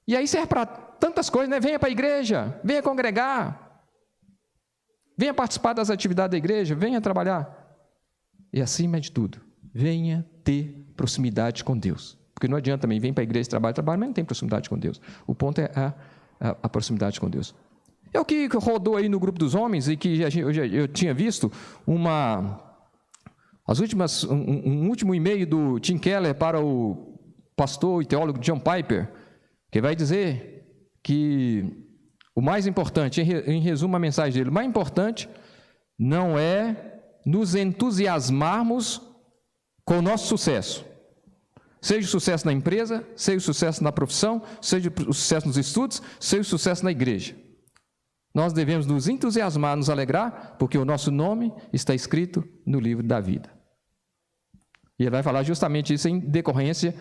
E aí serve para tantas coisas, né? Venha para a igreja, venha congregar, venha participar das atividades da igreja, venha trabalhar. E acima de tudo, venha ter proximidade com Deus. Porque não adianta também, vem para a igreja, trabalha, mas não tem proximidade com Deus. O ponto é a proximidade com Deus. É o que rodou aí no grupo dos homens e que eu tinha visto um último e-mail do Tim Keller para o pastor e teólogo John Piper, que vai dizer que o mais importante, em resumo a mensagem dele, o mais importante não é nos entusiasmarmos com o nosso sucesso. Seja o sucesso na empresa, seja o sucesso na profissão, seja o sucesso nos estudos, seja o sucesso na igreja. Nós devemos nos entusiasmar, nos alegrar, porque o nosso nome está escrito no livro da vida. E ele vai falar justamente isso em decorrência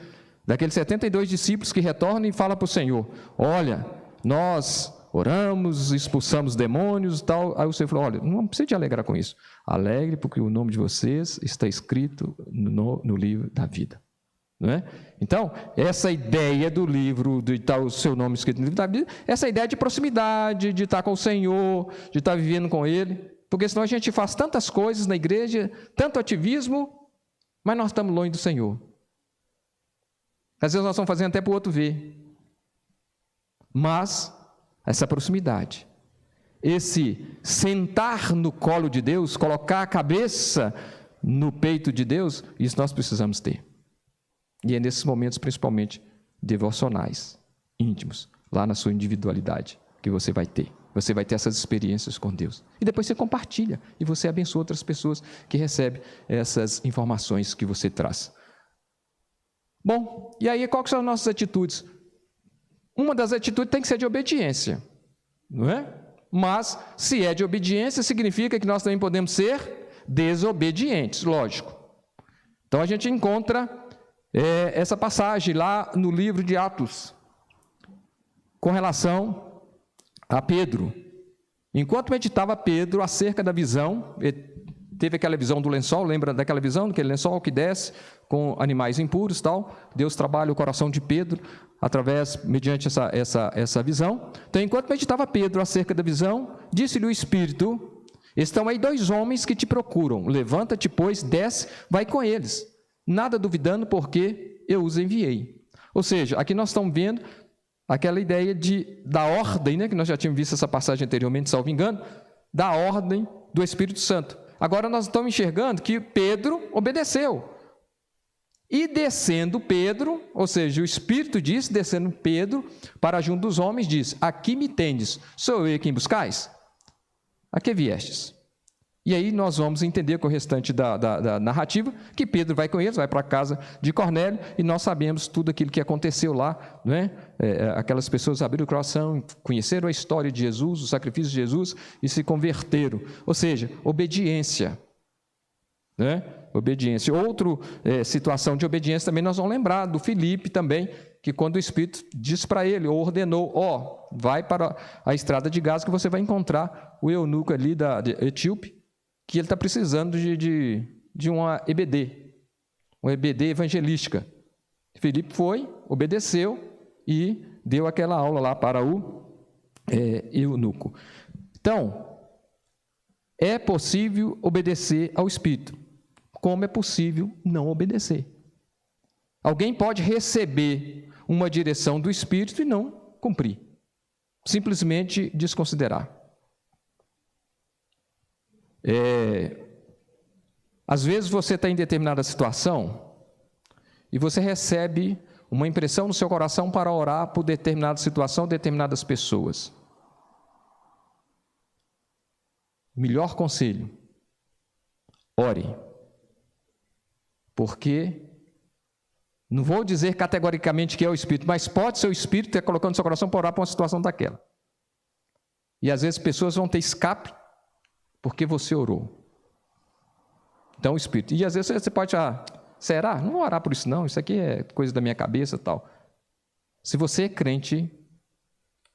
daqueles 72 discípulos que retornam e falam para o Senhor: olha, nós oramos, expulsamos demônios e tal. Aí o Senhor falou: olha, não precisa te alegrar com isso. Alegre porque o nome de vocês está escrito no livro da vida. Não é? Então, essa ideia do livro, de estar o seu nome escrito no livro da vida, essa ideia de proximidade, de estar com o Senhor, de estar vivendo com Ele, porque senão a gente faz tantas coisas na igreja, tanto ativismo, mas nós estamos longe do Senhor. Às vezes nós estamos fazendo até para o outro ver. Mas, essa proximidade, esse sentar no colo de Deus, colocar a cabeça no peito de Deus, isso nós precisamos ter. E é nesses momentos, principalmente, devocionais, íntimos, lá na sua individualidade, que você vai ter. Você vai ter essas experiências com Deus. E depois você compartilha, e você abençoa outras pessoas que recebem essas informações que você traz. Bom, e aí quais são as nossas atitudes? Uma das atitudes tem que ser de obediência, não é? Mas, se é de obediência, significa que nós também podemos ser desobedientes, lógico. Então, a gente encontra essa passagem lá no livro de Atos, com relação a Pedro. Enquanto meditava Pedro acerca da visão, teve aquela visão do lençol, lembra daquela visão, daquele lençol que desce com animais impuros e tal? Deus trabalha o coração de Pedro mediante essa visão. Então, enquanto meditava Pedro acerca da visão, disse-lhe o Espírito: estão aí 2 homens que te procuram, levanta-te, pois, desce, vai com eles, nada duvidando, porque eu os enviei. Ou seja, aqui nós estamos vendo aquela ideia da ordem, né, que nós já tínhamos visto essa passagem anteriormente, salvo engano, da ordem do Espírito Santo. Agora nós estamos enxergando que Pedro obedeceu. E descendo Pedro, ou seja, o Espírito disse, descendo Pedro para junto dos homens, diz: aqui me tendes, sou eu quem buscais? A que viestes? E aí nós vamos entender com o restante da narrativa que Pedro vai com eles, vai para a casa de Cornélio, e nós sabemos tudo aquilo que aconteceu lá, não é? Aquelas pessoas abriram o coração, conheceram a história de Jesus, o sacrifício de Jesus, e se converteram. Ou seja, obediência. Né? Obediência. Outra situação de obediência também nós vamos lembrar do Filipe também, que quando o Espírito disse para ele, ou ordenou: vai para a estrada de Gaza que você vai encontrar o eunuco ali da Etíope, que ele está precisando de uma EBD, uma EBD evangelística. Filipe foi, obedeceu e deu aquela aula lá para o eunuco. Então, é possível obedecer ao Espírito, como é possível não obedecer. Alguém pode receber uma direção do Espírito e não cumprir, simplesmente desconsiderar. Às vezes você está em determinada situação e você recebe uma impressão no seu coração para orar por determinada situação, determinadas pessoas. Melhor conselho: ore. Porque, não vou dizer categoricamente que é o Espírito, mas pode ser o Espírito estar colocando no seu coração para orar por uma situação daquela. E às vezes pessoas vão ter escape porque você orou. Então, o Espírito. E às vezes você pode Será? Não vou orar por isso não, isso aqui é coisa da minha cabeça e tal. Se você é crente,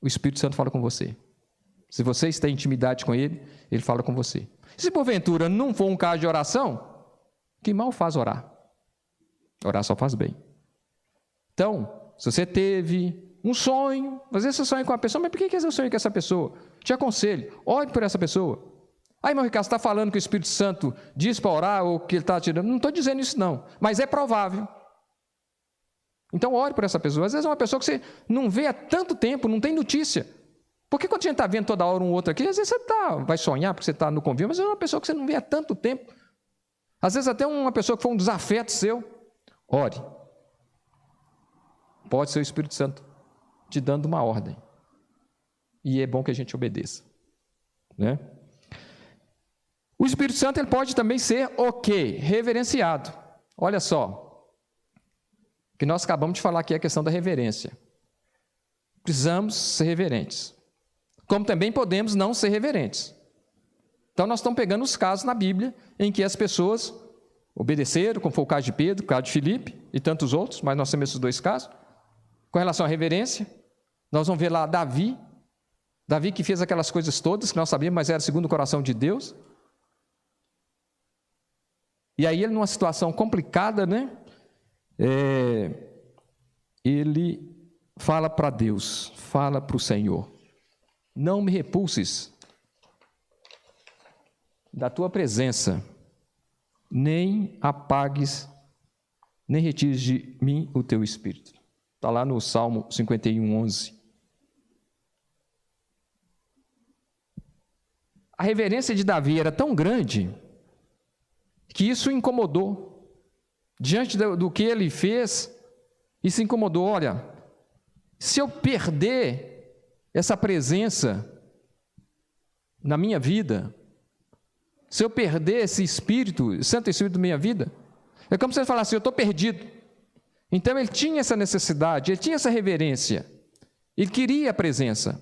o Espírito Santo fala com você. Se vocês têm intimidade com Ele, Ele fala com você. Se porventura não for um caso de oração, que mal faz orar? Orar só faz bem. Então, se você teve um sonho, às vezes você sonha com uma pessoa, mas por que você sonha com essa pessoa? Te aconselho, ore por essa pessoa. Aí, meu Ricardo, você está falando que o Espírito Santo diz para orar ou que ele está tirando? Não estou dizendo isso não, mas é provável. Então, ore por essa pessoa. Às vezes é uma pessoa que você não vê há tanto tempo, não tem notícia. Porque quando a gente está vendo toda hora um outro aqui, às vezes você vai sonhar porque você está no convívio, mas é uma pessoa que você não vê há tanto tempo. Às vezes até uma pessoa que foi um desafeto seu. Ore. Pode ser o Espírito Santo te dando uma ordem. E é bom que a gente obedeça. Né? O Espírito Santo ele pode também ser o quê? Reverenciado. Olha só, que nós acabamos de falar aqui a questão da reverência. Precisamos ser reverentes. Como também podemos não ser reverentes. Então nós estamos pegando os casos na Bíblia em que as pessoas obedeceram, como foi o caso de Pedro, o caso de Filipe e tantos outros, mas nós temos esses dois casos. Com relação à reverência, nós vamos ver lá Davi que fez aquelas coisas todas que nós sabíamos, mas era segundo o coração de Deus. E aí ele, numa situação complicada, né? Ele fala para Deus, fala para o Senhor: não me repulses da tua presença, nem apagues, nem retires de mim o teu Espírito. Está lá no Salmo 51, 11. A reverência de Davi era tão grande que isso o incomodou. Diante do que ele fez, isso incomodou. Olha, se eu perder essa presença na minha vida, se eu perder esse Espírito, Santo Espírito da minha vida, é como se ele falasse: eu estou perdido. Então ele tinha essa necessidade, ele tinha essa reverência, ele queria a presença.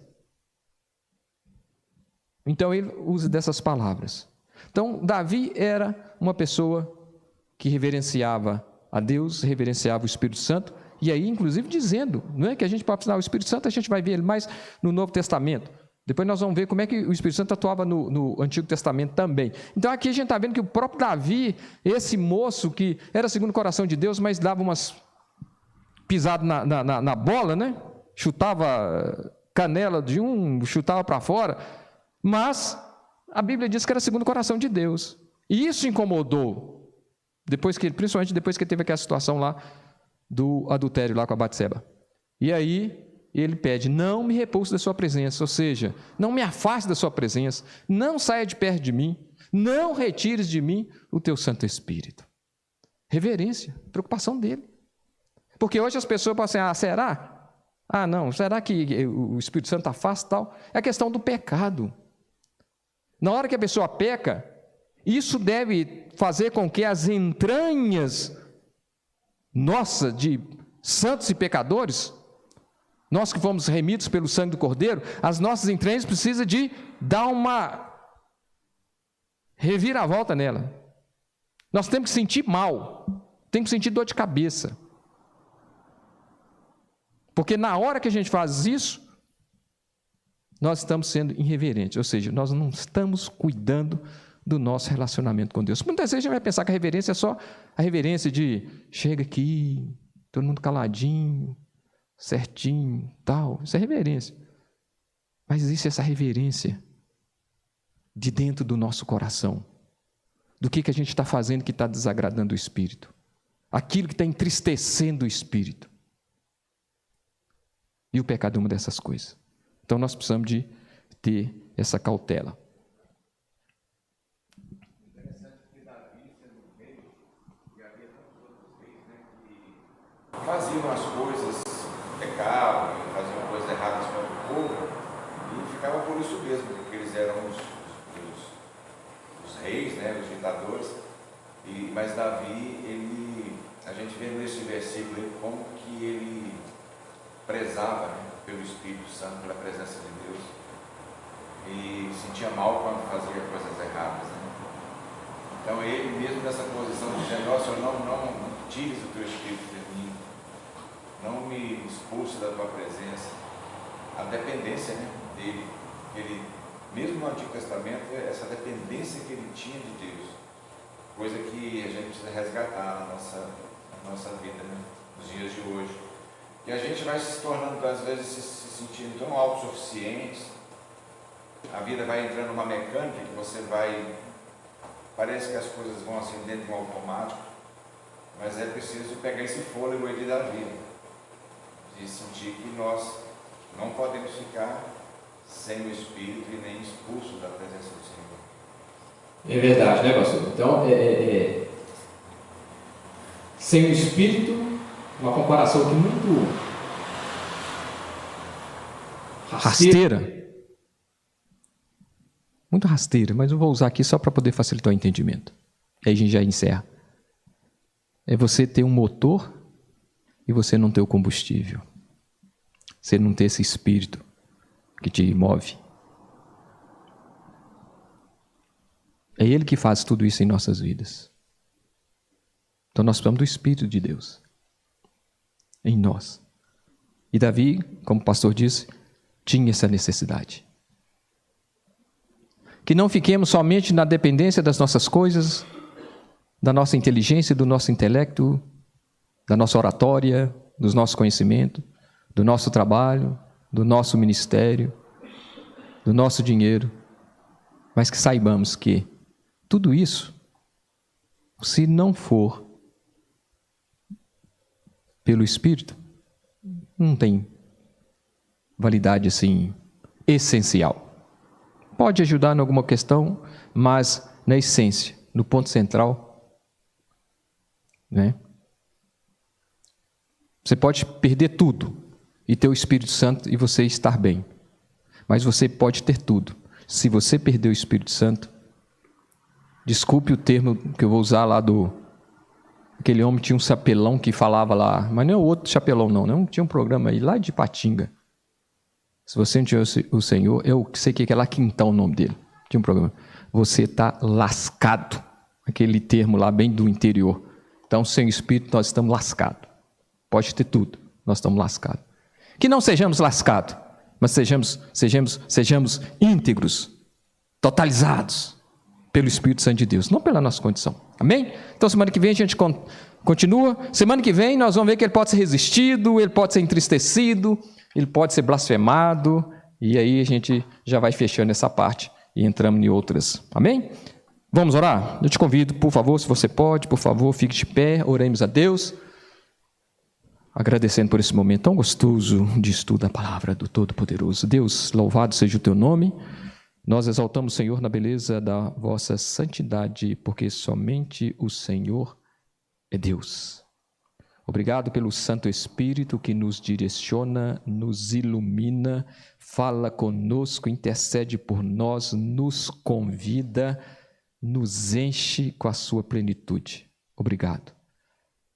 Então ele usa dessas palavras. Então Davi era uma pessoa que reverenciava a Deus, reverenciava o Espírito Santo, e aí inclusive dizendo, não é que a gente pode ensinar o Espírito Santo, a gente vai ver ele mais no Novo Testamento. Depois nós vamos ver como é que o Espírito Santo atuava no Antigo Testamento também. Então aqui a gente está vendo que o próprio Davi, esse moço que era segundo o coração de Deus, mas dava umas pisadas na bola, né? Chutava canela de um, chutava para fora, mas a Bíblia diz que era segundo o coração de Deus. E isso incomodou, principalmente depois que teve aquela situação lá do adultério lá com a Batseba. E aí ele pede: não me repulse da sua presença, ou seja, não me afaste da sua presença, não saia de perto de mim, não retires de mim o teu Santo Espírito. Reverência, preocupação dele. Porque hoje as pessoas pensam assim: será? Não, será que o Espírito Santo afasta e tal? É a questão do pecado. Na hora que a pessoa peca, isso deve fazer com que as entranhas nossas de santos e pecadores, nós que fomos remidos pelo sangue do Cordeiro, as nossas entranhas precisam de dar uma reviravolta nela. Nós temos que sentir mal, temos que sentir dor de cabeça. Porque na hora que a gente faz isso, nós estamos sendo irreverentes, ou seja, nós não estamos cuidando do nosso relacionamento com Deus. Muitas vezes a gente vai pensar que a reverência é só a reverência de chega aqui, todo mundo caladinho, certinho, tal. Isso é reverência. Mas existe essa reverência de dentro do nosso coração, do que a gente está fazendo que está desagradando o Espírito, aquilo que está entristecendo o Espírito. E o pecado é uma dessas coisas. Então nós precisamos de ter essa cautela. Interessante que Davi, sendo rei, e havia tantos outros reis, né, que faziam as coisas, pecavam, faziam coisas erradas contra o povo, e ficava por isso mesmo, porque eles eram os reis, né, os ditadores. Mas Davi, a gente vê nesse versículo aí como que ele prezava, né, pelo Espírito Santo, pela presença de Deus, e sentia mal quando fazia coisas erradas, né? Então ele mesmo nessa posição de dizendo: nossa, eu não tires o teu Espírito de mim, não me expulse da tua presença. A dependência, né, dele, ele, mesmo no Antigo Testamento, essa dependência que ele tinha de Deus, coisa que a gente precisa resgatar na nossa vida, né, nos dias de hoje. E a gente vai se tornando, às vezes, se sentindo tão autossuficientes, a vida vai entrando numa mecânica que você vai, parece que as coisas vão assim dentro de um automático, mas é preciso pegar esse fôlego aí da vida, de sentir que nós não podemos ficar sem o Espírito e nem expulsos da presença do Senhor. É verdade, né, pastor? Então, sem o Espírito, uma comparação aqui muito rasteira. Muito rasteira, mas eu vou usar aqui só para poder facilitar o entendimento. E aí a gente já encerra. É você ter um motor e você não ter o combustível. Você não ter esse Espírito que te move. É Ele que faz tudo isso em nossas vidas. Então nós precisamos do Espírito de Deus em nós. E Davi, como o pastor disse, tinha essa necessidade. Que não fiquemos somente na dependência das nossas coisas, da nossa inteligência, do nosso intelecto, da nossa oratória, dos nossos conhecimentos, do nosso trabalho, do nosso ministério, do nosso dinheiro, mas que saibamos que tudo isso, se não for pelo Espírito, não tem validade assim essencial. Pode ajudar em alguma questão, mas na essência, no ponto central, né? Você pode perder tudo e ter o Espírito Santo e você estar bem. Mas você pode ter tudo. Se você perder o Espírito Santo, desculpe o termo que eu vou usar lá aquele homem tinha um chapelão que falava lá, mas não é o outro chapelão não tinha um programa aí lá de Patinga. Se você não tiver o Senhor, eu sei que é lá Quintão o nome dele, tinha um programa. Você está lascado, aquele termo lá bem do interior. Então, sem o Espírito, nós estamos lascados. Pode ter tudo, nós estamos lascados. Que não sejamos lascados, mas sejamos íntegros, totalizados pelo Espírito Santo de Deus, não pela nossa condição. Amém? Então, semana que vem a gente continua. Semana que vem nós vamos ver que ele pode ser resistido, ele pode ser entristecido, ele pode ser blasfemado, e aí a gente já vai fechando essa parte e entramos em outras. Amém? Vamos orar? Eu te convido, por favor, se você pode, por favor, fique de pé, oremos a Deus, agradecendo por esse momento tão gostoso de estudo da palavra do Todo-Poderoso. Deus, louvado seja o teu nome. Nós exaltamos o Senhor na beleza da vossa santidade, porque somente o Senhor é Deus. Obrigado pelo Santo Espírito que nos direciona, nos ilumina, fala conosco, intercede por nós, nos convida, nos enche com a sua plenitude. Obrigado.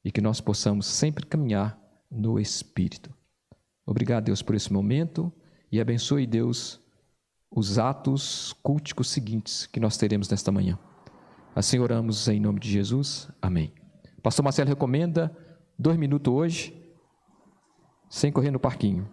E que nós possamos sempre caminhar no Espírito. Obrigado, Deus, por esse momento e abençoe, Deus, os atos culticos seguintes que nós teremos nesta manhã. Assim oramos em nome de Jesus. Amém. Pastor Marcelo recomenda 2 minutos hoje, sem correr no parquinho.